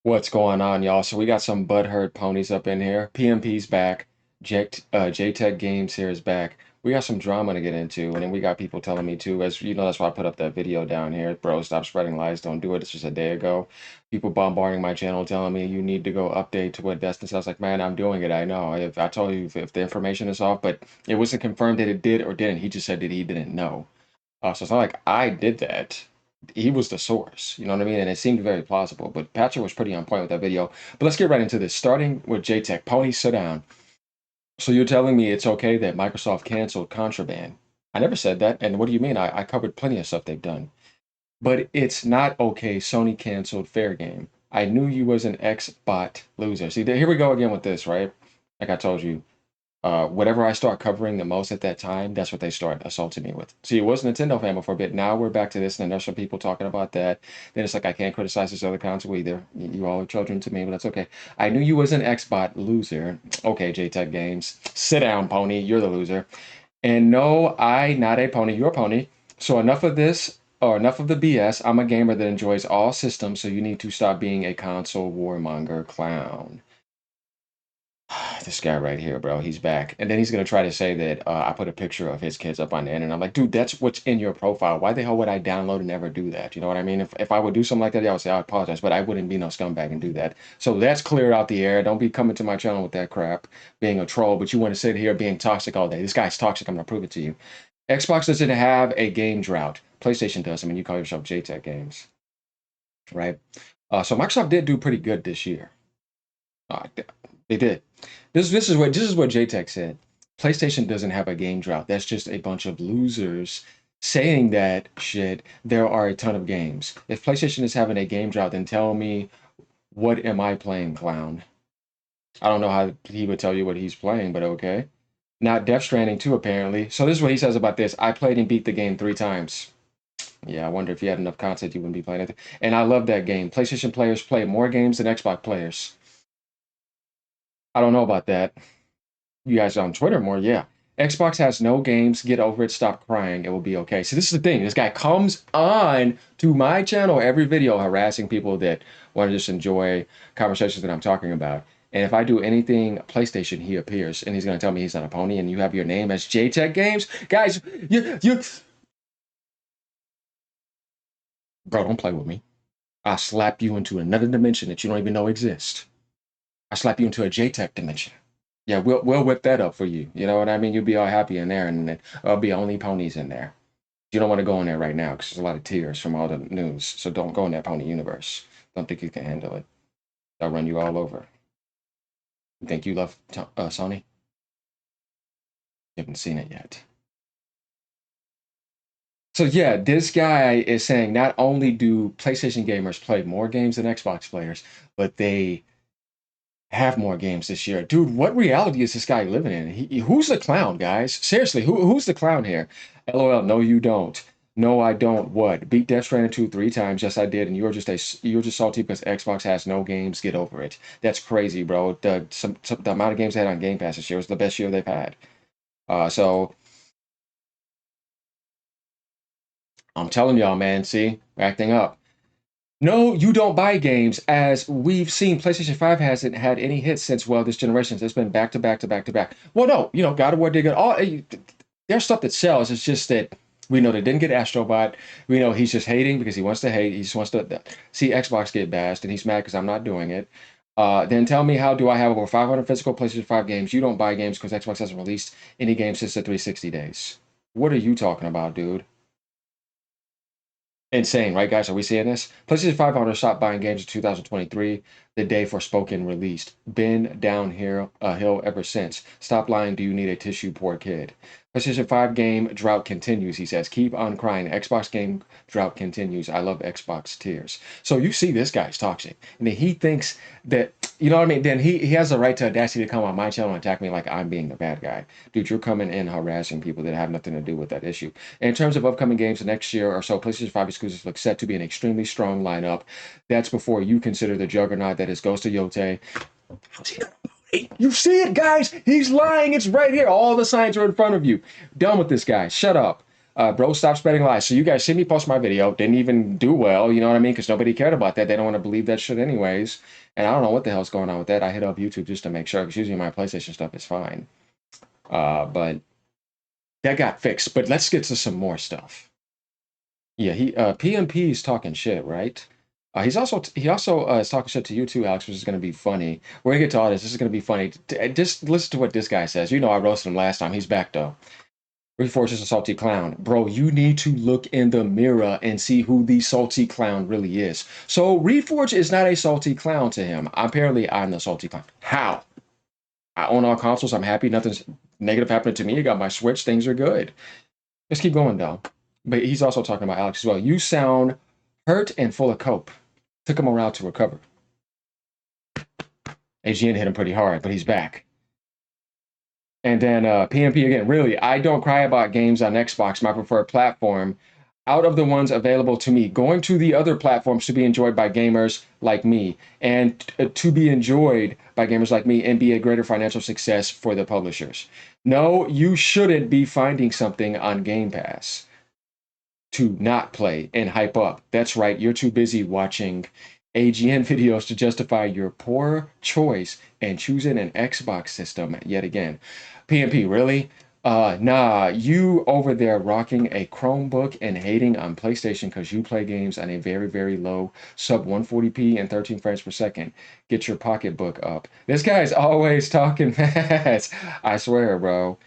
What's going on, y'all? So we got some butthurt ponies up in here. PMP's back. JTech Games here is back. We got some drama to get into, and then we got people telling me too, as you know, that's why I put up that video down here. Bro, stop spreading lies. Don't do it. It's just a day ago. People bombarding my channel telling me you need to go update to what Destin says. I was like, man, I'm doing it. I know. If I told you if the information is off, but it wasn't confirmed that it did or didn't. He just said that he didn't know. So it's not like I did that. He was the source, you know what I mean? And it seemed very plausible, but Patrick was pretty on point with that video. But let's get right into this. Starting with JTech. Pony, sit down. So you're telling me it's okay that Microsoft canceled Contraband? I never said that. And what do you mean? I covered plenty of stuff they've done. But it's not okay Sony canceled Fair Game. I knew you was an Xbot loser. See, here we go again with this, right? Like I told you, whatever I start covering the most at that time, that's what they start assaulting me with. See, it was Nintendo fan for a bit. Now we're back to this, and there's some people talking about that. Then it's like I can't criticize this other console either. You all are children to me, but that's okay. I knew you was an Xbot loser. Okay, JTech Games, sit down, pony. You're the loser. And no, I not a pony. You're a pony. So enough of this. Or enough of the BS. I'm a gamer that enjoys all systems, so you need to stop being a console warmonger clown. This guy right here, bro, he's back. And then he's going to try to say that I put a picture of his kids up on the internet. I'm like, dude, that's what's in your profile. Why the hell would I download and never do that? You know what I mean? If I would do something like that, I would say I apologize, but I wouldn't be no scumbag and do that. So that's cleared out the air. Don't be coming to my channel with that crap, being a troll, but you want to sit here being toxic all day. This guy's toxic. I'm going to prove it to you. Xbox doesn't have a game drought. PlayStation does. I mean, you call yourself JTech Games, right? So Microsoft did do pretty good this year. Uh, they did. This is what JTech said. PlayStation doesn't have a game drought. That's just a bunch of losers saying that shit. There are a ton of games. If PlayStation is having a game drought, then tell me what am I playing, clown? I don't know how he would tell you what he's playing, but okay. Not Death Stranding too, apparently. So this is what he says about this. I played and beat the game 3 times. Yeah, I wonder if you had enough content, you wouldn't be playing it. And I love that game. PlayStation players play more games than Xbox players. I don't know about that. You guys on Twitter more, yeah. Xbox has no games. Get over it. Stop crying. It will be okay. So this is the thing. This guy comes on to my channel every video harassing people that want to just enjoy conversations that I'm talking about. And if I do anything PlayStation, he appears and he's going to tell me he's not a pony. And you have your name as JTech Games, guys. Bro, don't play with me. I'll slap you into another dimension that you don't even know exists. I slap you into a JTech dimension. Yeah, we'll whip that up for you. You know what I mean? You'll be all happy in there, and there'll be only ponies in there. You don't want to go in there right now because there's a lot of tears from all the news. So don't go in that pony universe. Don't think you can handle it. They'll run you all over. You think you love Sony? You haven't seen it yet. So yeah, this guy is saying not only do PlayStation gamers play more games than Xbox players, but they have more games this year. Dude, what reality is this guy living in? Who's the clown, guys? Seriously, who's the clown here? LOL, no, you don't. No, I don't. What? Beat Death Stranding 2 3 times. Yes, I did. And you're just salty because Xbox has no games. Get over it. That's crazy, bro. The amount of games they had on Game Pass this year was the best year they've had. So I'm telling y'all, man, see, acting up. No, you don't buy games. As we've seen, PlayStation 5 hasn't had any hits since, well, this generation. It's been back to back to back to back. Well, no, God of War did good. There's stuff that sells. It's just that we know they didn't get Astrobot. We know he's just hating because he wants to hate. He just wants to see Xbox get bashed, and he's mad because I'm not doing it. Then tell me, how do I have over 500 physical PlayStation 5 games? You don't buy games because Xbox hasn't released any games since the 360 days. What are you talking about, dude? Insane, right, guys? Are we seeing this? PlayStation 5 owners stopped buying games in 2023, the day Forspoken released. Been down here a hill ever since. Stop lying. Do you need a tissue, poor kid? PlayStation 5 game drought continues, he says. Keep on crying. Xbox game drought continues. I love Xbox tears. So you see this guy's toxic. And then he thinks that, you know what I mean? Then he has the right to audacity to come on my channel and attack me like I'm being the bad guy. Dude, you're coming in harassing people that have nothing to do with that issue. In terms of upcoming games next year or so, PlayStation 5 exclusives look set to be an extremely strong lineup. That's before you consider the juggernaut that is Ghost of Yote. You see it, guys? He's lying. It's right here. All the signs are in front of you. Done with this guy. Shut up. Bro, stop spreading lies. So you guys see me post my video, didn't even do well, you know what I mean? Because nobody cared about that. They don't want to believe that shit anyways. And I don't know what the hell's going on with that. I hit up YouTube just to make sure, because usually my PlayStation stuff is fine. But that got fixed. But let's get to some more stuff. Yeah, PMP is talking shit, right? He also is talking shit to you too, Alex, which is gonna be funny. We're gonna get to all this. This is gonna be funny. Just listen to what this guy says. You know, I roasted him last time. He's back though. Reforge is a salty clown. Bro, you need to look in the mirror and see who the salty clown really is. So Reforge is not a salty clown to him. Apparently, I'm the salty clown. How? I own all consoles. I'm happy. Nothing's negative happening to me. I got my Switch. Things are good. Let's keep going though. But he's also talking about Alex as well. You sound hurt and full of cope. Took him a while to recover. AGN hit him pretty hard, but he's back. And then PMP again. Really, I don't cry about games on Xbox, my preferred platform. Out of the ones available to me, going to the other platforms to be enjoyed by gamers like me, and to be enjoyed by gamers like me and be a greater financial success for the publishers. No, you shouldn't be finding something on Game Pass to not play and hype up. That's right, you're too busy watching AGN videos to justify your poor choice and choosing an Xbox system yet again. PMP, really? Nah, you over there rocking a Chromebook and hating on PlayStation because you play games on a very, very low sub 140p and 13 frames per second. Get your pocketbook up. This guy's always talking fast. I swear, bro.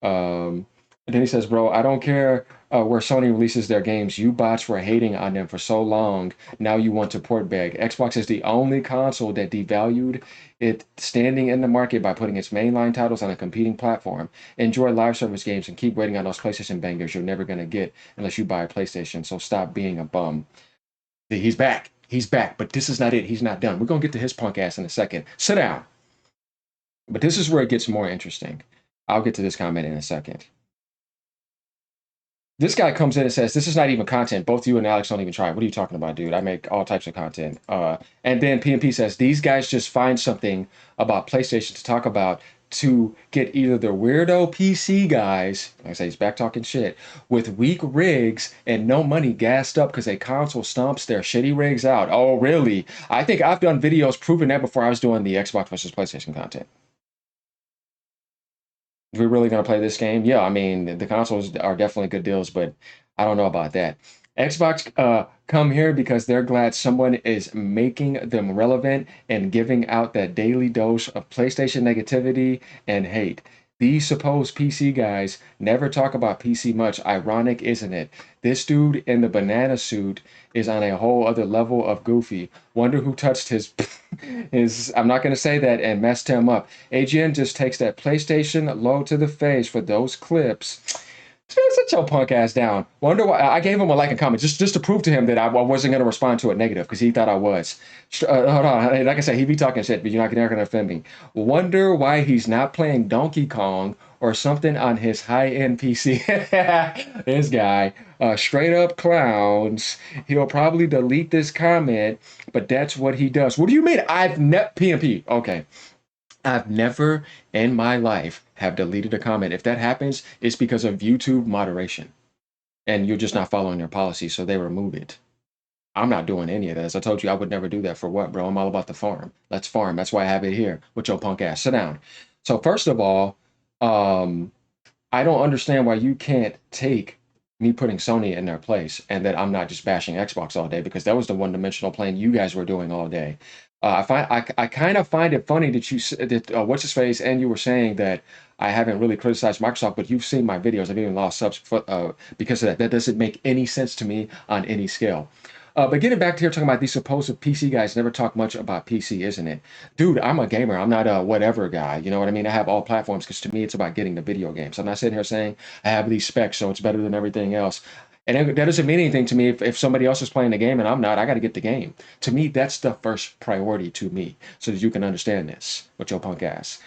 And then he says, bro, I don't care where Sony releases their games. You bots were hating on them for so long. Now you want to port beg. Xbox is the only console that devalued it standing in the market by putting its mainline titles on a competing platform. Enjoy live service games and keep waiting on those PlayStation bangers you're never going to get unless you buy a PlayStation. So stop being a bum. He's back. He's back. But this is not it. He's not done. We're going to get to his punk ass in a second. Sit down. But this is where it gets more interesting. I'll get to this comment in a second. This guy comes in and says, this is not even content. Both you and Alex don't even try. What are you talking about, dude? I make all types of content. And then PMP says, these guys just find something about PlayStation to talk about to get either the weirdo PC guys, like I say, he's back talking shit, with weak rigs and no money gassed up because a console stomps their shitty rigs out. Oh, really? I think I've done videos proving that before I was doing the Xbox versus PlayStation content. If we're really going to play this game, yeah, I mean, the consoles are definitely good deals, but I don't know about that. Xbox come here because they're glad someone is making them relevant and giving out that daily dose of PlayStation negativity and hate. These supposed PC guys never talk about PC much. Ironic, isn't it? This dude in the banana suit is on a whole other level of goofy. Wonder who touched his I'm not going to say that and messed him up. AGN just takes that PlayStation low to the face for those clips. Sit your punk ass down. Wonder why I gave him a like and comment just to prove to him that I wasn't going to respond to it negative because he thought I was. Hold on, like I said, he be talking shit, but you're not going to offend me. Wonder why he's not playing Donkey Kong or something on his high-end PC. This guy, straight up clowns. He'll probably delete this comment, but that's what he does. What do you mean? I've never PMP. Okay. I've never in my life have deleted a comment. If that happens, it's because of YouTube moderation. And you're just not following their policy, so they remove it. I'm not doing any of that. As I told you, I would never do that for what, bro? I'm all about the farm. Let's farm. That's why I have it here with your punk ass. Sit down. So first of all, I don't understand why you can't take me putting Sony in their place and that I'm not just bashing Xbox all day because that was the one-dimensional playing you guys were doing all day. I kind of find it funny that you that what's his face and you were saying that I haven't really criticized Microsoft, but you've seen my videos. I've even lost subs because of that. That doesn't make any sense to me on any scale. But getting back to here talking about these supposed PC guys never talk much about PC, isn't it? Dude, I'm a gamer. I'm not a whatever guy. You know what I mean? I have all platforms because to me it's about getting the video games. I'm not sitting here saying I have these specs, so it's better than everything else. And that doesn't mean anything to me if somebody else is playing the game and I'm not. I got to get the game. To me, that's the first priority to me so that you can understand this with your punk ass.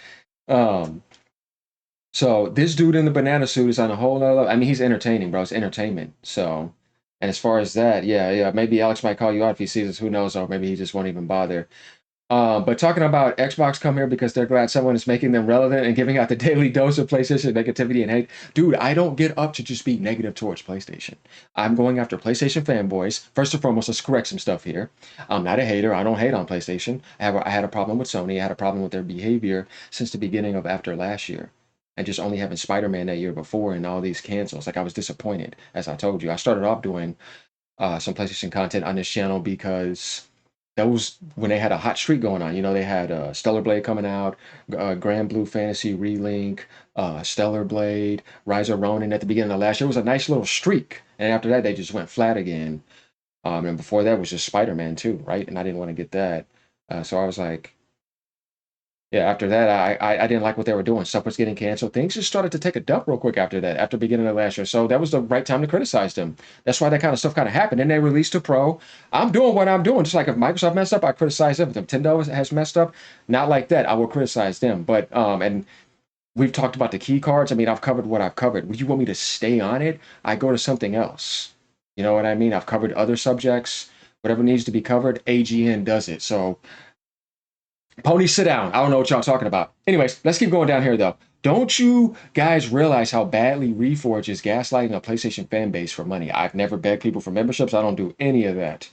So this dude in the banana suit is on a whole nother level. I mean, he's entertaining, bro. It's entertainment. So, and as far as that, yeah, maybe Alex might call you out if he sees us. Who knows? Or maybe he just won't even bother. But talking about Xbox come here because they're glad someone is making them relevant and giving out the daily dose of PlayStation negativity and hate. Dude, I don't get up to just be negative towards PlayStation. I'm going after PlayStation fanboys. First and foremost, let's correct some stuff here. I'm not a hater. I don't hate on PlayStation. I had a problem with Sony. I had a problem with their behavior since the beginning of after last year. And just only having Spider-Man that year before and all these cancels. Like I was disappointed, as I told you. I started off doing some PlayStation content on this channel because that was when they had a hot streak going on. You know, they had Stellar Blade coming out, Grand Blue Fantasy Relink, Stellar Blade, Rise of Ronin at the beginning of last year. It was a nice little streak. And after that, they just went flat again. And before that was just Spider-Man too, right? And I didn't want to get that. So I was like, yeah, after that, I didn't like what they were doing. Stuff was getting canceled. Things just started to take a dump real quick after that, after beginning of last year. So that was the right time to criticize them. That's why that kind of stuff kind of happened. And they released a pro. I'm doing what I'm doing. Just like if Microsoft messed up, I criticize them. If Nintendo has messed up, not like that. I will criticize them. But and we've talked about the key cards. I mean, I've covered what I've covered. Would you want me to stay on it? I go to something else. You know what I mean? I've covered other subjects. Whatever needs to be covered, AGN does it. So Pony, sit down. I don't know what y'all talking about. Anyways, let's keep going down here though. Don't you guys realize how badly Reforge is gaslighting a PlayStation fan base for money? I've never begged people for memberships. I don't do any of that.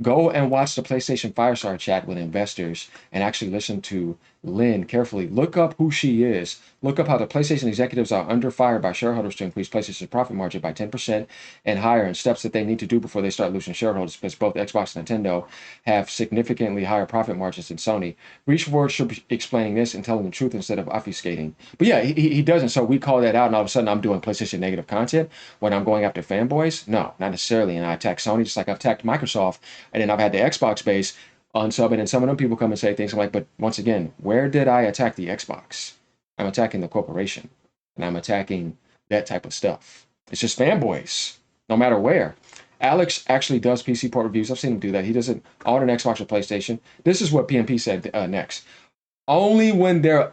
Go and watch the PlayStation Firestar chat with investors and actually listen to Lynn carefully. Look up who she is. Look up how the PlayStation executives are under fire by shareholders to increase PlayStation's profit margin by 10% and higher, and steps that they need to do before they start losing shareholders, because both Xbox and Nintendo have significantly higher profit margins than Sony. Reach should be explaining this and telling the truth instead of obfuscating. But yeah, he doesn't. So we call that out, and all of a sudden I'm doing PlayStation negative content when I'm going after fanboys? No, not necessarily. And I attack Sony just like I've attacked Microsoft, and then I've had the Xbox base unsubbing, and some of them people come and say things. I'm like, but once again, where did I attack the Xbox? I'm attacking the corporation, and I'm attacking that type of stuff. It's just fanboys, no matter where. Alex actually does PC port reviews. I've seen him do that. He does it on an Xbox or PlayStation. This is what PMP said next. Only when there's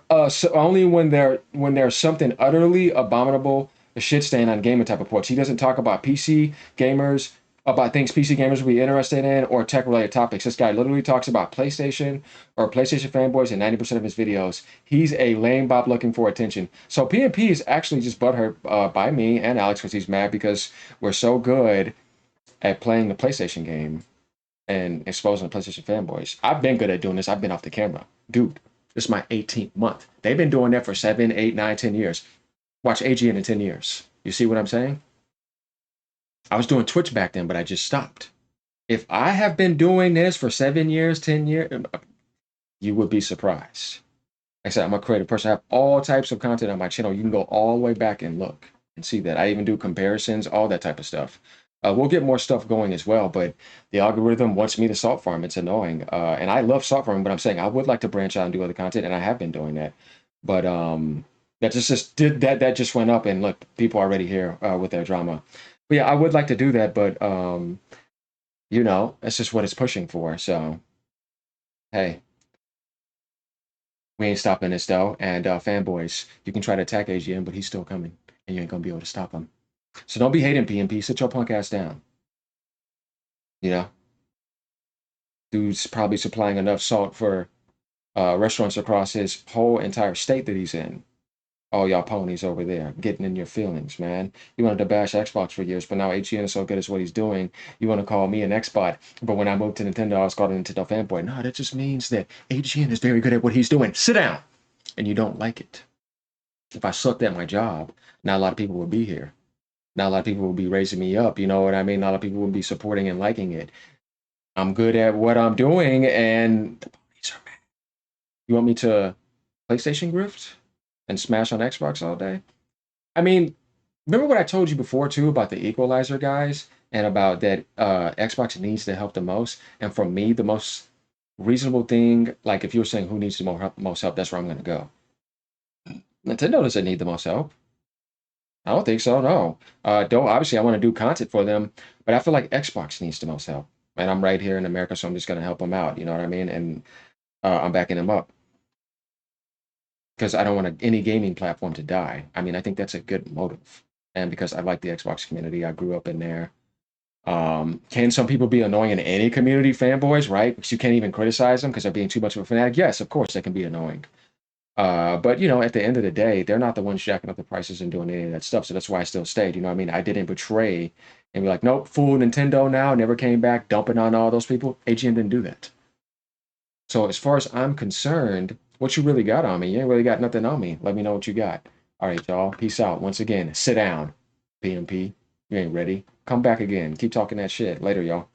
something utterly abominable, a shit stain on gaming type of ports. He doesn't talk about PC gamers, about things PC gamers would be interested in, or tech related topics. This guy literally talks about PlayStation or PlayStation fanboys in 90% of his videos. He's a lame Bob looking for attention. So PMP is actually just butthurt by me and Alex because he's mad because we're so good at playing the PlayStation game and exposing the PlayStation fanboys. I've been good at doing this. I've been off the camera. Dude, this is my 18th month. They've been doing that for 7, 8, 9, 10 years. Watch AGN in 10 years. You see what I'm saying? I was doing Twitch back then, but I just stopped. If I have been doing this for 7 years, 10 years, you would be surprised. Like I said, I'm a creative person. I have all types of content on my channel. You can go all the way back and look and see that. I even do comparisons, all that type of stuff. We'll get more stuff going as well, but the algorithm wants me to salt farm. It's annoying. And I love salt farming, but I'm saying I would like to branch out and do other content, and I have been doing that. But that just went up, and look, people are already here with their drama. But yeah, I would like to do that, but that's just what it's pushing for. So hey, we ain't stopping this though. And fanboys, you can try to attack AGM, but he's still coming, and you ain't gonna be able to stop him. So don't be hating PMP. Sit your punk ass down. You know, dude's probably supplying enough salt for restaurants across his whole entire state that he's in. All y'all ponies over there getting in your feelings, man. You wanted to bash Xbox for years, but now HGN is so good at what he's doing. You want to call me an Xbot, but when I moved to Nintendo, I was called a Nintendo fanboy. No, that just means that HGN is very good at what he's doing. Sit down, and you don't like it. If I sucked at my job, not a lot of people would be here. Not a lot of people would be raising me up. You know what I mean? Not a lot of people would be supporting and liking it. I'm good at what I'm doing, and the ponies are mad. You want me to PlayStation grift and smash on Xbox all day? I mean, remember what I told you before too about the equalizer guys and about that Xbox needs the help the most. And for me, the most reasonable thing, like if you were saying who needs the most help, that's where I'm going to go. Nintendo doesn't need the most help. I don't think so. No. Don't obviously I want to do content for them, but I feel like Xbox needs the most help. And I'm right here in America, so I'm just going to help them out. You know what I mean? And I'm backing them up because I don't want any gaming platform to die. I mean, I think that's a good motive. And because I like the Xbox community, I grew up in there. Can some people be annoying in any community, fanboys, right? Because you can't even criticize them because they're being too much of a fanatic. Yes, of course, they can be annoying. But at the end of the day, they're not the ones jacking up the prices and doing any of that stuff. So that's why I still stayed. You know what I mean? I didn't betray and be like, nope, fool Nintendo now, never came back, dumping on all those people. AGM didn't do that. So as far as I'm concerned, what you really got on me? You ain't really got nothing on me. Let me know what you got. All right, y'all. Peace out. Once again, sit down. PMP. You ain't ready. Come back again. Keep talking that shit. Later, y'all.